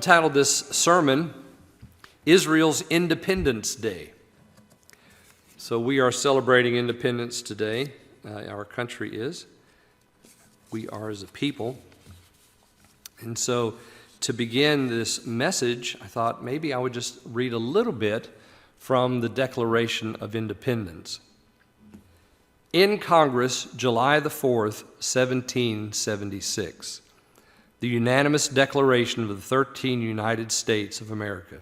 entitled this sermon, Israel's Independence Day. So we are celebrating independence today. Our country is. We are as a people. And so to begin this message, I thought maybe I would just read a little bit from the Declaration of Independence. In Congress, July the 4th, 1776, the unanimous declaration of the 13 United States of America.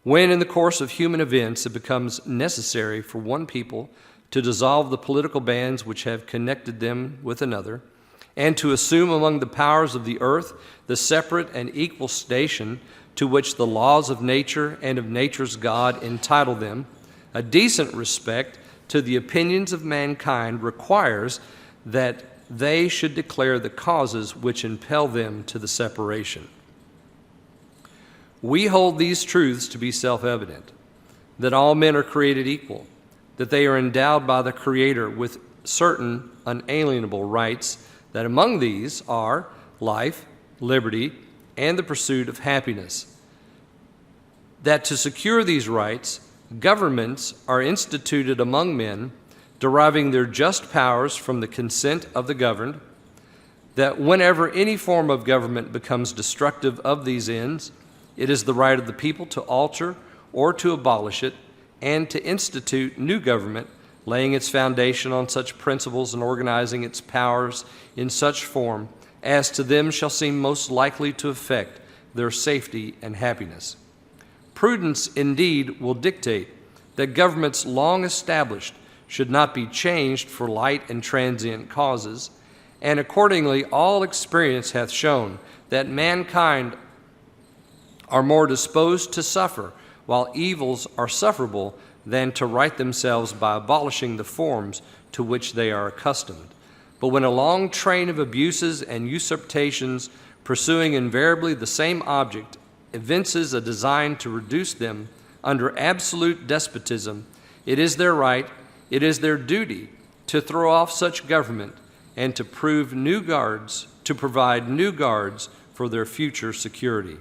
When in the course of human events it becomes necessary for one people to dissolve the political bands which have connected them with another, and to assume among the powers of the earth the separate and equal station to which the laws of nature and of nature's God entitle them, a decent respect to the opinions of mankind requires that they should declare the causes which impel them to the separation. We hold these truths to be self-evident, that all men are created equal, that they are endowed by the Creator with certain unalienable rights, that among these are life, liberty, and the pursuit of happiness. That to secure these rights, governments are instituted among men, deriving their just powers from the consent of the governed, that whenever any form of government becomes destructive of these ends, it is the right of the people to alter or to abolish it, and to institute new government, laying its foundation on such principles and organizing its powers in such form as to them shall seem most likely to affect their safety and happiness. Prudence indeed will dictate that governments long established should not be changed for light and transient causes, and accordingly all experience hath shown that mankind are more disposed to suffer while evils are sufferable than to right themselves by abolishing the forms to which they are accustomed. But when a long train of abuses and usurpations, pursuing invariably the same object, evinces a design to reduce them under absolute despotism, it is their right, it is their duty to throw off such government and to provide new guards for their future security.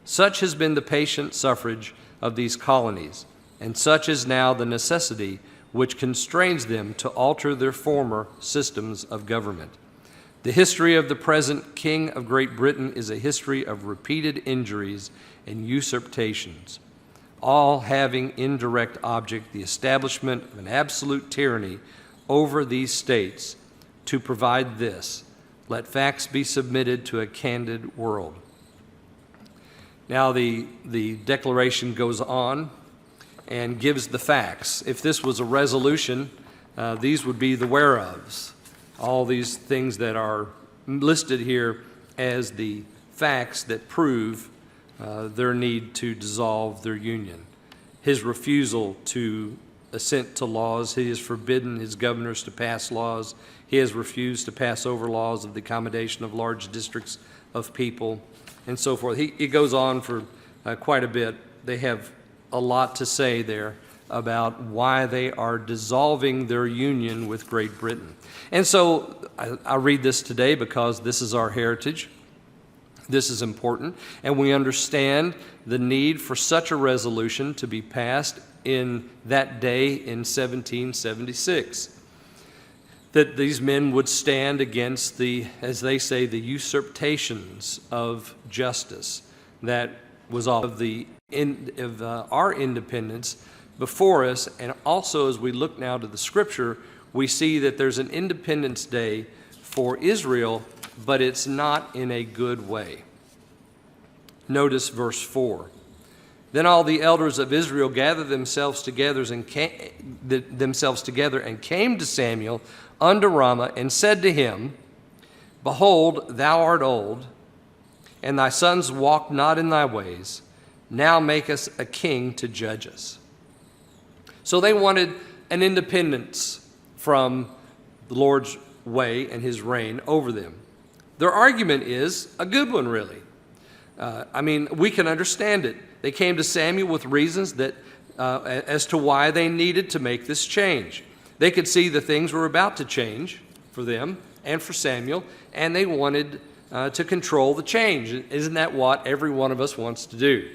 Such has been the patient suffrage of these colonies, and such is now the necessity which constrains them to alter their former systems of government. The history of the present King of Great Britain is a history of repeated injuries and usurpations, all having indirect object the establishment of an absolute tyranny over these states. To provide this, let facts be submitted to a candid world. Now the declaration goes on and gives the facts. If this was a resolution, these would be the whereofs. All these things that are listed here as the facts that prove their need to dissolve their union. His refusal to assent to laws. He has forbidden his governors to pass laws. He has refused to pass over laws of the accommodation of large districts of people, and so forth. He goes on for quite a bit. They have a lot to say there about why they are dissolving their union with Great Britain. And so I read this today because this is our heritage. This is important, and we understand the need for such a resolution to be passed in that day in 1776. That these men would stand against the, as they say, the usurpations of justice that was of our independence before us. And also, as we look now to the Scripture, we see that there's an Independence Day for Israel, but it's not in a good way. Notice verse 4. Then all the elders of Israel gathered themselves together and came to Samuel unto Ramah and said to him, Behold, thou art old, and thy sons walk not in thy ways. Now make us a king to judge us. So they wanted an independence from the Lord's way and his reign over them. Their argument is a good one, really. We can understand it. They came to Samuel with reasons that as to why they needed to make this change. They could see the things were about to change for them and for Samuel, and they wanted to control the change. Isn't that what every one of us wants to do?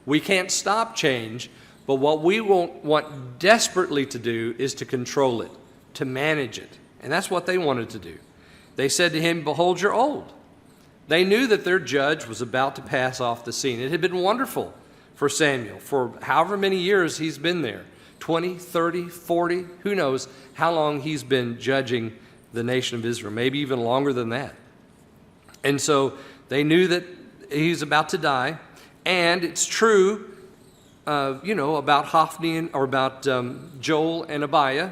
We can't stop change, but what we want desperately to do is to control it, to manage it. And that's what they wanted to do. They said to him, "Behold, you're old." They knew that their judge was about to pass off the scene. It had been wonderful for Samuel for however many years he's been there, 20, 30, 40, who knows how long he's been judging the nation of Israel, maybe even longer than that. And so they knew that he's about to die. And it's true, about Hophni or about Joel and Abiah.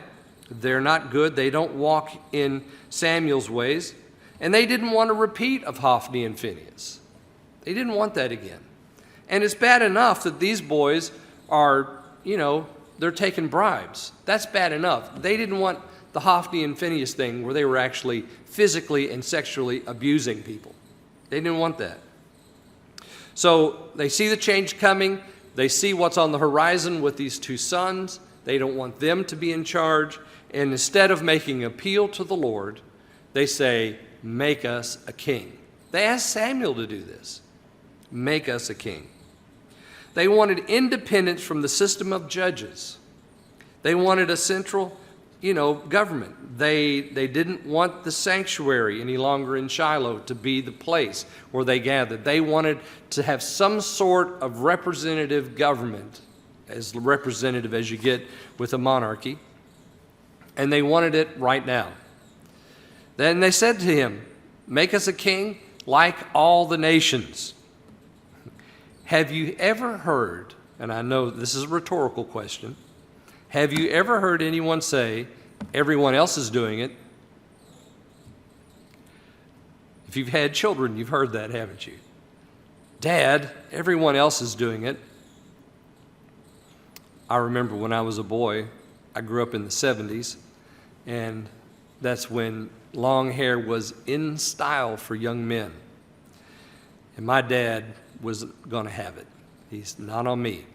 They're not good. They don't walk in Samuel's ways. And they didn't want a repeat of Hophni and Phinehas. They didn't want that again. And it's bad enough that these boys are, they're taking bribes. That's bad enough. They didn't want the Hophni and Phinehas thing where they were actually physically and sexually abusing people. They didn't want that. So they see the change coming. They see what's on the horizon with these two sons. They don't want them to be in charge. And instead of making appeal to the Lord, they say, "Make us a king." They asked Samuel to do this. Make us a king. They wanted independence from the system of judges. They wanted a central, government. They didn't want the sanctuary any longer in Shiloh to be the place where they gathered. They wanted to have some sort of representative government, as representative as you get with a monarchy. And they wanted it right now. Then they said to him, "Make us a king like all the nations." Have you ever heard, and I know this is a rhetorical question, have you ever heard anyone say, "Everyone else is doing it"? If you've had children, you've heard that, haven't you? "Dad, everyone else is doing it." I remember when I was a boy, I grew up in the 70s, and that's when long hair was in style for young men. And my dad was going to have it. He's not on me.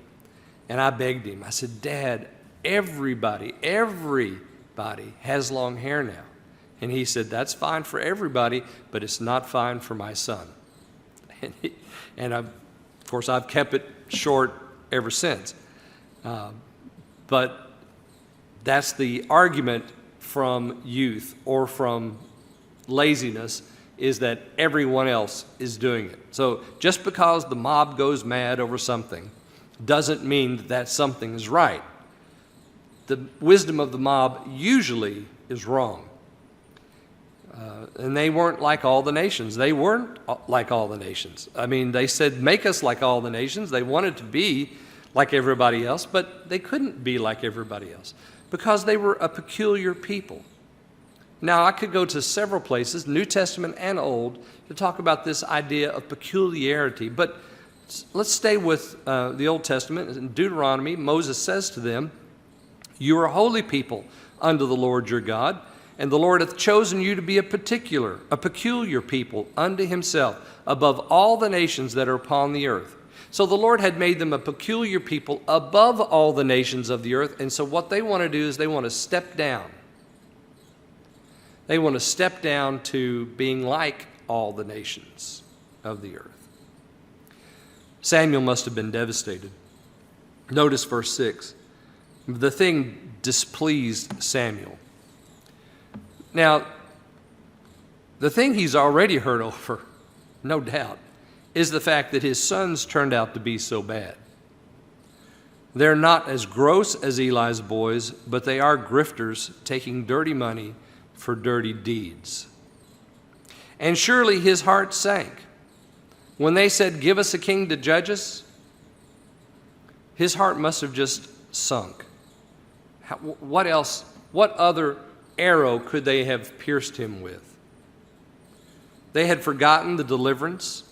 And I begged him. I said, "Dad, everybody has long hair now." And he said, "That's fine for everybody, but it's not fine for my son." Of course, I've kept it short ever since. But that's the argument from youth or from laziness, is that everyone else is doing it. So just because the mob goes mad over something doesn't mean that something is right. The wisdom of the mob usually is wrong. And they weren't like all the nations. They weren't like all the nations. I mean, they said, "Make us like all the nations." They wanted to be like everybody else, but they couldn't be like everybody else because they were a peculiar people. Now, I could go to several places, New Testament and Old, to talk about this idea of peculiarity. But let's stay with the Old Testament. In Deuteronomy, Moses says to them, "You are a holy people unto the Lord your God, and the Lord hath chosen you to be a peculiar people unto himself, above all the nations that are upon the earth." So the Lord had made them a peculiar people above all the nations of the earth. And so what they want to do is they want to step down. They want to step down to being like all the nations of the earth. Samuel must have been devastated. Notice verse 6. The thing displeased Samuel. Now, the thing he's already hurt over, no doubt, is the fact that his sons turned out to be so bad. They're not as gross as Eli's boys, but they are grifters taking dirty money for dirty deeds. And surely his heart sank. When they said, "Give us a king to judge us," his heart must have just sunk. What else, what other arrow could they have pierced him with? They had forgotten the deliverance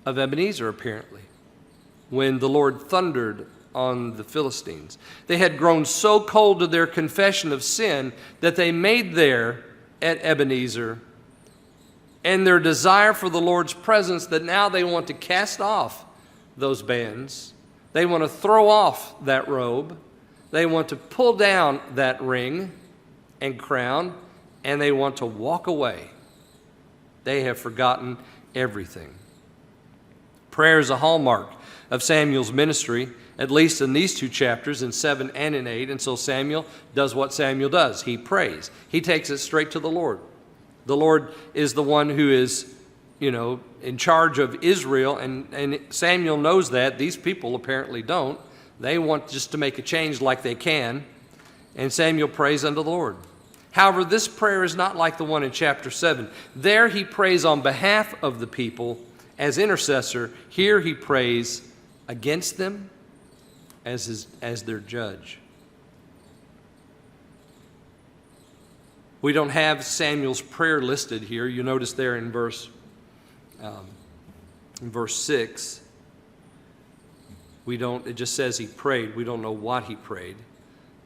of Ebenezer, apparently, when the Lord thundered on the Philistines. They had grown so cold to their confession of sin that they made there at Ebenezer and their desire for the Lord's presence that now they want to cast off those bands. They want to throw off that robe. They want to pull down that ring and crown, and they want to walk away. They have forgotten everything. Prayer is a hallmark of Samuel's ministry, at least in these two chapters, in 7 and in 8. And so Samuel does what Samuel does. He prays. He takes it straight to the Lord. The Lord is the one who is, in charge of Israel, and Samuel knows that. These people apparently don't. They want just to make a change like they can, and Samuel prays unto the Lord. However, this prayer is not like the one in chapter 7. There he prays on behalf of the people as intercessor. Here he prays against them as their judge. We don't have Samuel's prayer listed here. You notice there in verse 6. It just says he prayed. We don't know what he prayed,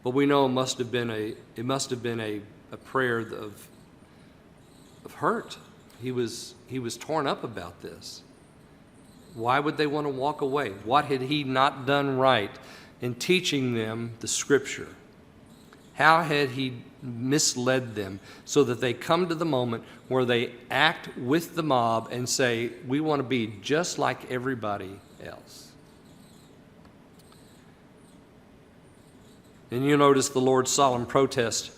but we know it must have been a prayer of hurt. He was torn up about this. Why would they want to walk away? What had he not done right in teaching them the Scripture? How had he misled them so that they come to the moment where they act with the mob and say, we want to be just like everybody else? And you notice the Lord's solemn protest.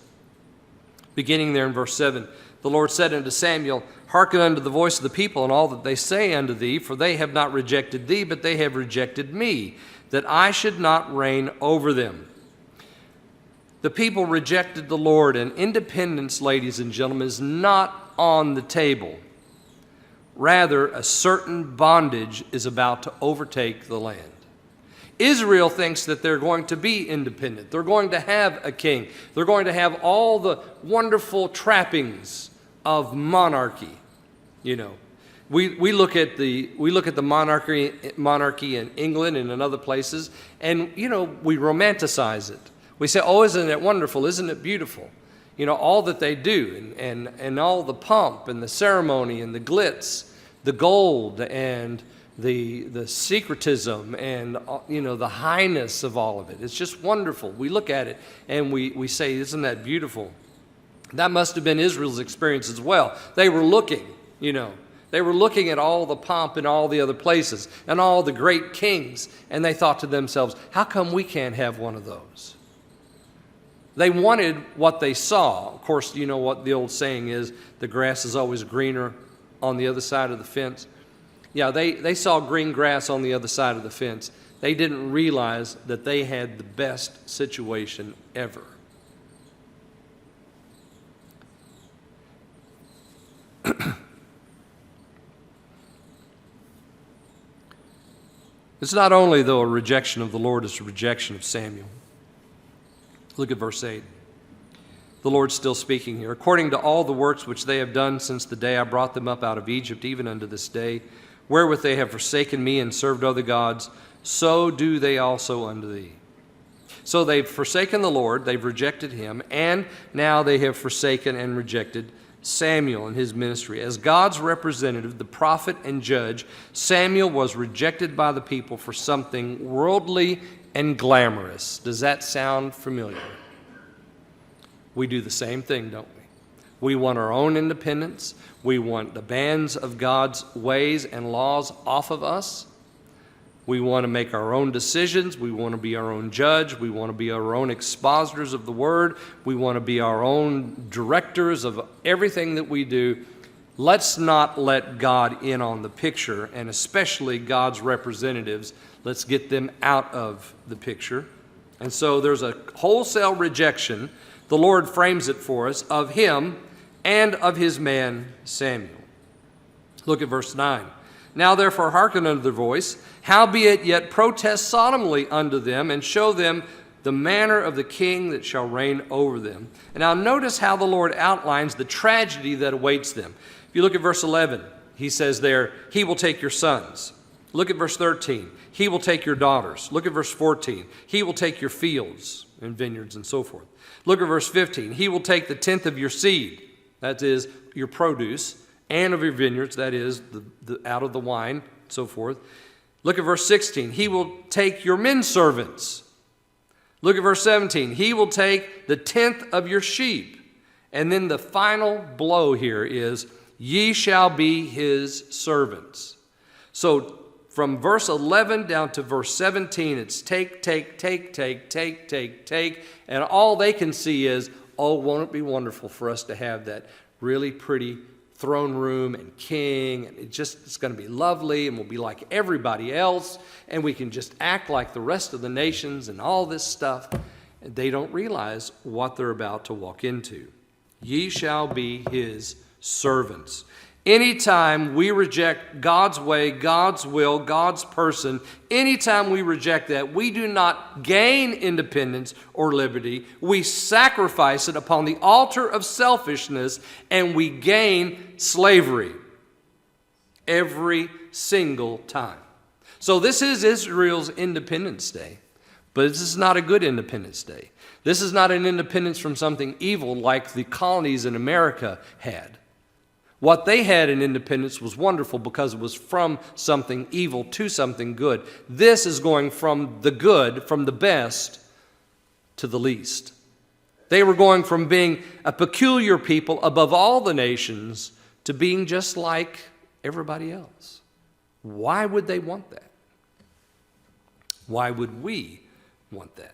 Beginning there in verse 7, the Lord said unto Samuel, Hearken unto the voice of the people and all that they say unto thee, for they have not rejected thee, but they have rejected me, that I should not reign over them. The people rejected the Lord, and independence, ladies and gentlemen, is not on the table. Rather, a certain bondage is about to overtake the land. Israel thinks that they're going to be independent. They're going to have a king. They're going to have all the wonderful trappings of monarchy. We look at the monarchy in England and in other places, and we romanticize it. We say, "Oh, isn't it wonderful? Isn't it beautiful?" All that they do, and all the pomp and the ceremony and the glitz, the gold and the secretism and the highness of all of it. It's just wonderful. We look at it and we say, isn't that beautiful? That must have been Israel's experience as well. They were looking, they were looking at all the pomp in all the other places and all the great kings, and they thought to themselves, how come we can't have one of those? They wanted what they saw. Of course, you know what the old saying is, the grass is always greener on the other side of the fence. Yeah, they saw green grass on the other side of the fence. They didn't realize that they had the best situation ever. It's not only, though, a rejection of the Lord, it's a rejection of Samuel. Look at verse 8. The Lord's still speaking here. According to all the works which they have done since the day I brought them up out of Egypt, even unto this day, wherewith they have forsaken me and served other gods, so do they also unto thee. So they've forsaken the Lord, they've rejected him, and now they have forsaken and rejected Samuel and his ministry. As God's representative, the prophet and judge, Samuel was rejected by the people for something worldly and glamorous. Does that sound familiar? We do the same thing, don't we? We want our own independence. We want the bands of God's ways and laws off of us. We want to make our own decisions. We want to be our own judge. We want to be our own expositors of the word. We want to be our own directors of everything that we do. Let's not let God in on the picture, and especially God's representatives. Let's get them out of the picture. And so there's a wholesale rejection. The Lord frames it for us of him and of his man Samuel. Look at verse 9. Now therefore hearken unto their voice, howbeit yet protest solemnly unto them, and show them the manner of the king that shall reign over them. And now notice how the Lord outlines the tragedy that awaits them. If you look at verse 11, he says there, he will take your sons. Look at verse 13, he will take your daughters. Look at verse 14, he will take your fields and vineyards and so forth. Look at verse 15, he will take the tenth of your seed, that is your produce, and of your vineyards, that is the out of the wine, so forth. Look at verse 16, he will take your men servants. Look at verse 17, he will take the tenth of your sheep. And then the final blow here is, Ye shall be his servants. So from verse 11 down to verse 17, it's take, take, take, take, take, take, take. And all they can see is, oh, won't it be wonderful for us to have that really pretty throne room and king, and it's going to be lovely, and we'll be like everybody else, and we can just act like the rest of the nations and all this stuff. And they don't realize what they're about to walk into. Ye shall be his servants. Anytime we reject God's way, God's will, God's person, anytime we reject that, we do not gain independence or liberty. We sacrifice it upon the altar of selfishness, and we gain slavery every single time. So this is Israel's Independence Day, but this is not a good Independence Day. This is not an independence from something evil like the colonies in America had. What they had in independence was wonderful because it was from something evil to something good. This is going from the good, from the best, to the least. They were going from being a peculiar people above all the nations to being just like everybody else. Why would they want that? Why would we want that?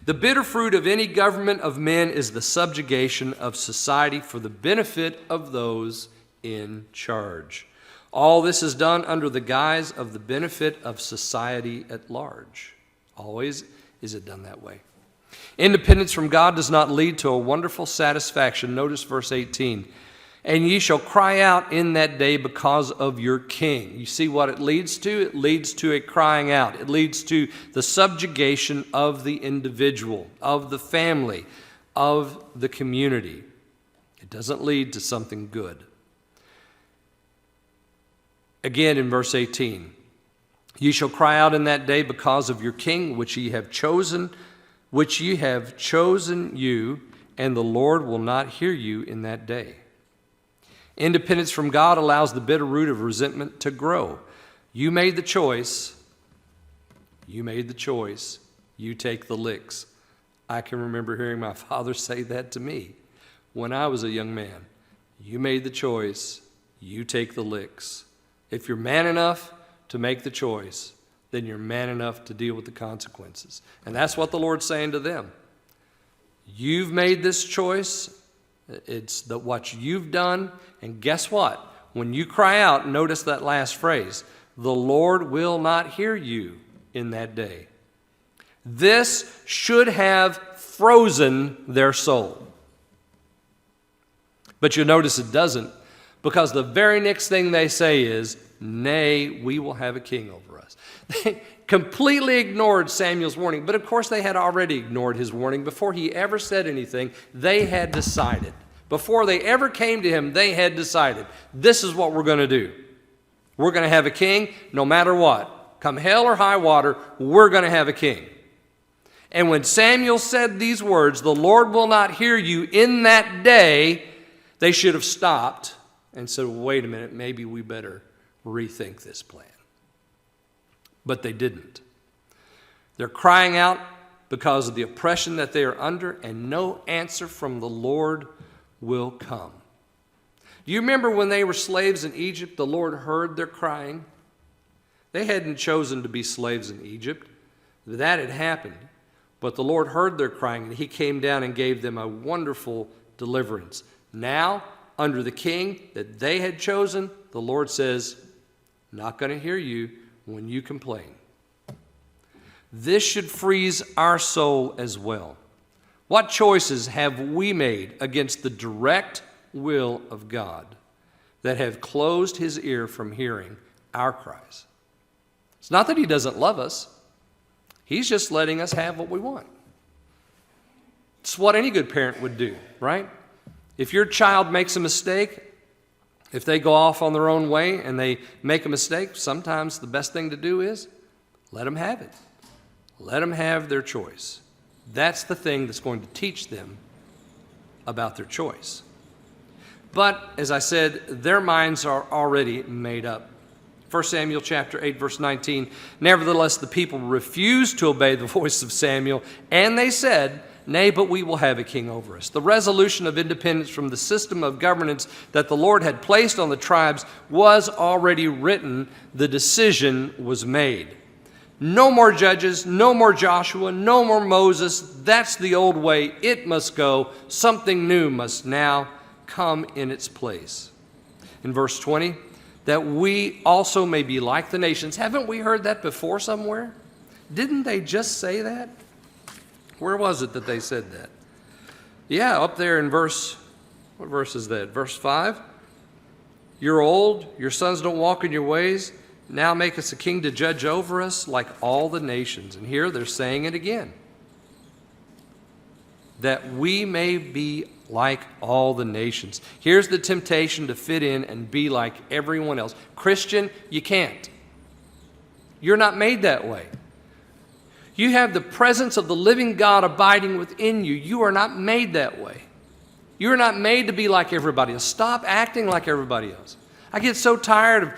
The bitter fruit of any government of men is the subjugation of society for the benefit of those in charge. All this is done under the guise of the benefit of society at large. Always is it done that way. Independence from God does not lead to a wonderful satisfaction. Notice verse 18. And ye shall cry out in that day because of your king. You see what it leads to? It leads to a crying out. It leads to the subjugation of the individual, of the family, of the community. It doesn't lead to something good. Again in verse 18. Ye shall cry out in that day because of your king, which ye have chosen you, and the Lord will not hear you in that day. Independence from God allows the bitter root of resentment to grow. You made the choice. You made the choice. You take the licks. I can remember hearing my father say that to me when I was a young man. You made the choice. You take the licks. If you're man enough to make the choice, then you're man enough to deal with the consequences. And that's what the Lord's saying to them. You've made this choice. It's what you've done. And guess what? When you cry out, notice that last phrase, the Lord will not hear you in that day. This should have frozen their soul. But you'll notice it doesn't, because the very next thing they say is, nay, we will have a king over us. They completely ignored Samuel's warning. But of course they had already ignored his warning. Before he ever said anything, they had decided. Before they ever came to him, they had decided, this is what we're going to do. We're going to have a king no matter what. Come hell or high water, we're going to have a king. And when Samuel said these words, the Lord will not hear you in that day, they should have stopped and said, wait a minute, maybe we better rethink this plan. But they didn't. They're crying out because of the oppression that they are under, and no answer from the Lord will come. Do you remember when they were slaves in Egypt, the Lord heard their crying? They hadn't chosen to be slaves in Egypt. That had happened. But the Lord heard their crying, and he came down and gave them a wonderful deliverance. Now, under the king that they had chosen, the Lord says, not going to hear you when you complain. This should freeze our soul as well. What choices have we made against the direct will of God that have closed his ear from hearing our cries? It's not that he doesn't love us. He's just letting us have what we want. It's what any good parent would do, right? If your child makes a mistake, if they go off on their own way and they make a mistake, sometimes the best thing to do is let them have it. Let them have their choice. That's the thing that's going to teach them about their choice. But, as I said, their minds are already made up. 1 Samuel chapter 8, verse 19, nevertheless the people refused to obey the voice of Samuel, and they said, nay, but we will have a king over us. The resolution of independence from the system of governance that the Lord had placed on the tribes was already written. The decision was made. No more judges, no more Joshua, no more Moses. That's the old way. It must go. Something new must now come in its place. In verse 20, that we also may be like the nations. Haven't we heard that before somewhere? Didn't they just say that? Where was it that they said that? Yeah, up there in what verse is that? Verse 5. You're old, your sons don't walk in your ways. Now make us a king to judge over us like all the nations. And here they're saying it again. That we may be like all the nations. Here's the temptation to fit in and be like everyone else. Christian, you can't. You're not made that way. You have the presence of the living God abiding within you. You are not made that way. You're not made to be like everybody else. Stop acting like everybody else. I get so tired of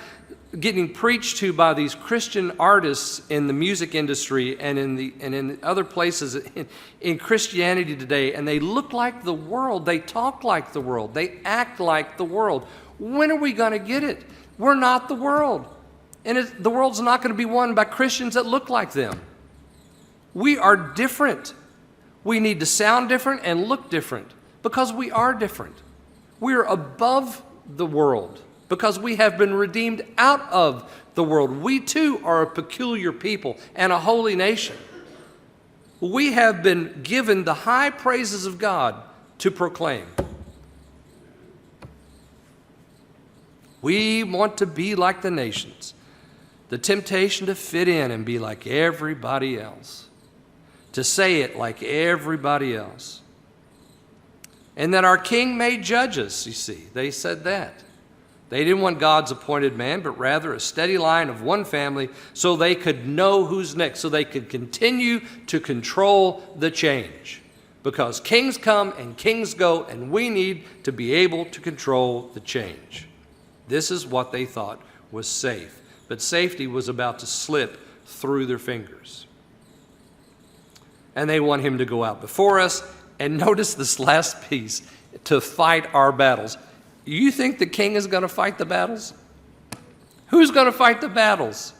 getting preached to by these Christian artists in the music industry and in other places in Christianity today, and they look like the world, they talk like the world, they act like the world. When are we going to get it? We're not the world. And the world's not going to be won by Christians that look like them. We are different. We need to sound different and look different because we are different. We are above the world because we have been redeemed out of the world. We too are a peculiar people and a holy nation. We have been given the high praises of God to proclaim. We want to be like the nations. The temptation to fit in and be like everybody else. To say it like everybody else. And that our king may judge us, you see. They said that. They didn't want God's appointed man, but rather a steady line of one family so they could know who's next, so they could continue to control the change. Because kings come and kings go, and we need to be able to control the change. This is what they thought was safe. But safety was about to slip through their fingers. And they want him to go out before us. And notice this last piece, to fight our battles. You think the king is going to fight the battles? Who's going to fight the battles?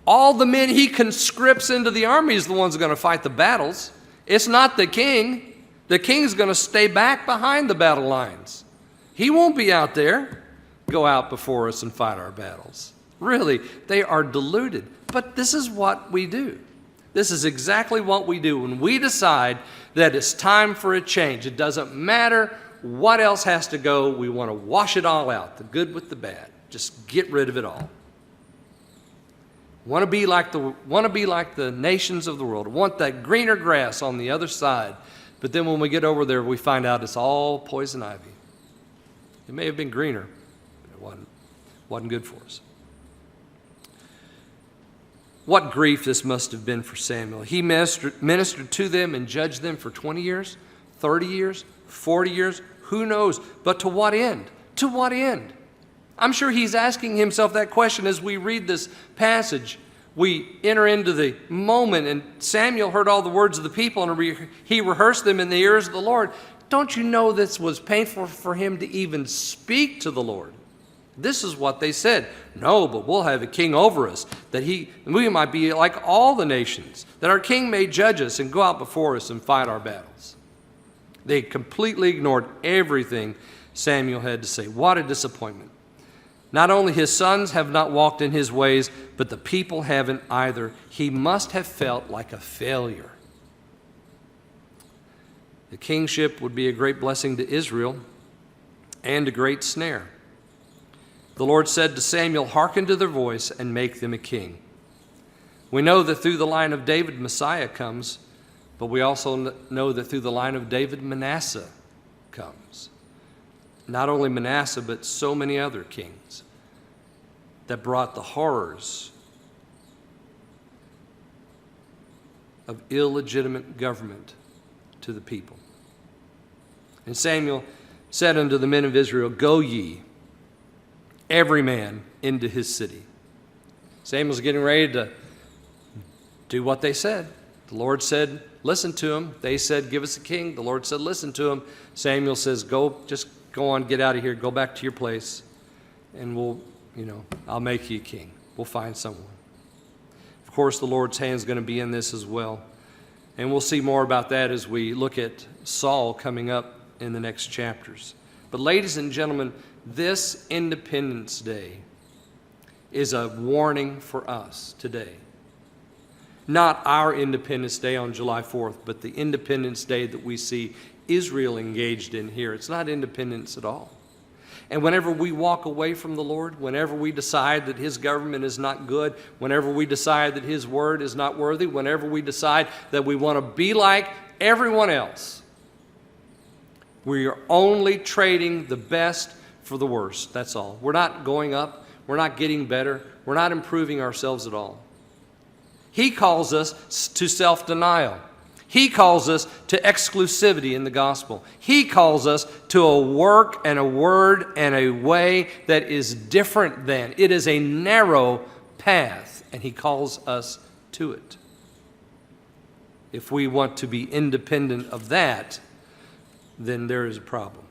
All the men he conscripts into the army is the ones who are going to fight the battles. It's not the king. The king's going to stay back behind the battle lines. He won't be out there. Go out before us and fight our battles. Really, they are deluded. But this is what we do. This is exactly what we do when we decide that it's time for a change. It doesn't matter what else has to go. We want to wash it all out, the good with the bad. Just get rid of it all. Want to be like the nations of the world. Want that greener grass on the other side. But then when we get over there, we find out it's all poison ivy. It may have been greener, but it wasn't good for us. What grief this must have been for Samuel. He ministered to them and judged them for 20 years, 30 years, 40 years, who knows? But to what end? To what end? I'm sure he's asking himself that question as we read this passage. We enter into the moment, and Samuel heard all the words of the people, and he rehearsed them in the ears of the Lord. Don't you know this was painful for him to even speak to the Lord? This is what they said. No, but we'll have a king over us, that we might be like all the nations, that our king may judge us and go out before us and fight our battles. They completely ignored everything Samuel had to say. What a disappointment. Not only his sons have not walked in his ways, but the people haven't either. He must have felt like a failure. The kingship would be a great blessing to Israel and a great snare. The Lord said to Samuel, hearken to their voice and make them a king. We know that through the line of David, Messiah comes, but we also know that through the line of David, Manasseh comes. Not only Manasseh, but so many other kings that brought the horrors of illegitimate government to the people. And Samuel said unto the men of Israel, go ye, every man into his city. Samuel's getting ready to do what they said. The Lord said, listen to him. They said, give us a king. The Lord said, listen to him. Samuel says, just go on, get out of here, go back to your place, and I'll make you a king. We'll find someone. Of course, the Lord's hand is going to be in this as well. And we'll see more about that as we look at Saul coming up in the next chapters. But ladies and gentlemen, this Independence Day is a warning for us today. Not our Independence Day on July 4th, but the Independence Day that we see Israel engaged in here. It's not independence at all. And whenever we walk away from the Lord, whenever we decide that His government is not good, whenever we decide that His word is not worthy, whenever we decide that we want to be like everyone else, we are only trading the best for the worst. That's all. We're not going up. We're not getting better. We're not improving ourselves at all. He calls us to self-denial. He calls us to exclusivity in the gospel. He calls us to a work and a word and a way that is different than. It is a narrow path, and He calls us to it. If we want to be independent of that, then there is a problem.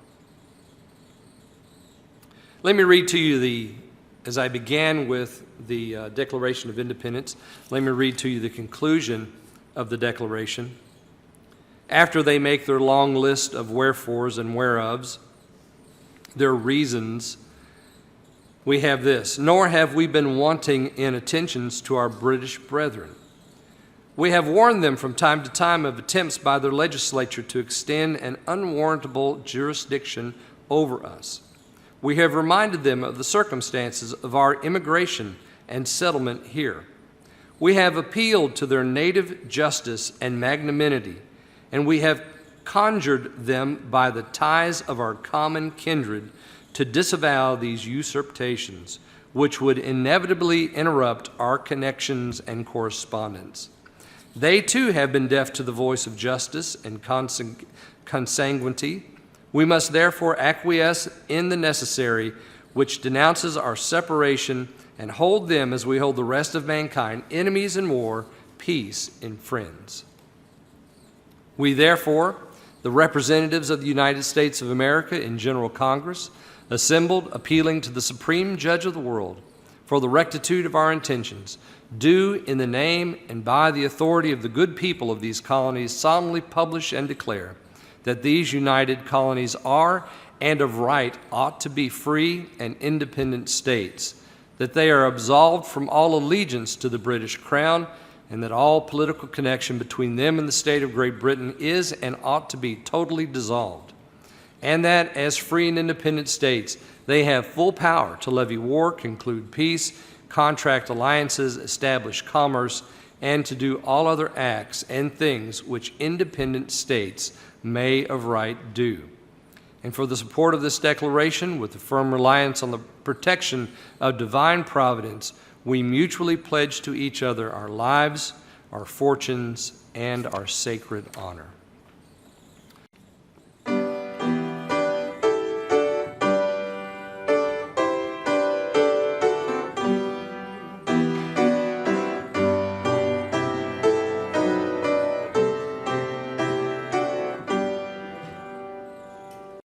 Let me read to you as I began with the Declaration of Independence, let me read to you the conclusion of the Declaration. After they make their long list of wherefores and whereofs, their reasons, we have this: nor have we been wanting in attentions to our British brethren. We have warned them from time to time of attempts by their legislature to extend an unwarrantable jurisdiction over us. We have reminded them of the circumstances of our immigration and settlement here. We have appealed to their native justice and magnanimity, and we have conjured them by the ties of our common kindred to disavow these usurpations, which would inevitably interrupt our connections and correspondence. They too have been deaf to the voice of justice and consanguinity. We must therefore acquiesce in the necessary, which denounces our separation, and hold them as we hold the rest of mankind, enemies in war, peace in friends. We therefore, the representatives of the United States of America in General Congress, assembled, appealing to the Supreme Judge of the world for the rectitude of our intentions, do in the name and by the authority of the good people of these colonies solemnly publish and declare that these united colonies are and of right ought to be free and independent states, that they are absolved from all allegiance to the British Crown, and that all political connection between them and the state of Great Britain is and ought to be totally dissolved, and that as free and independent states they have full power to levy war, conclude peace, contract alliances, establish commerce, and to do all other acts and things which independent states may of right do. And for the support of this declaration, with the firm reliance on the protection of divine providence, we mutually pledge to each other our lives, our fortunes, and our sacred honor.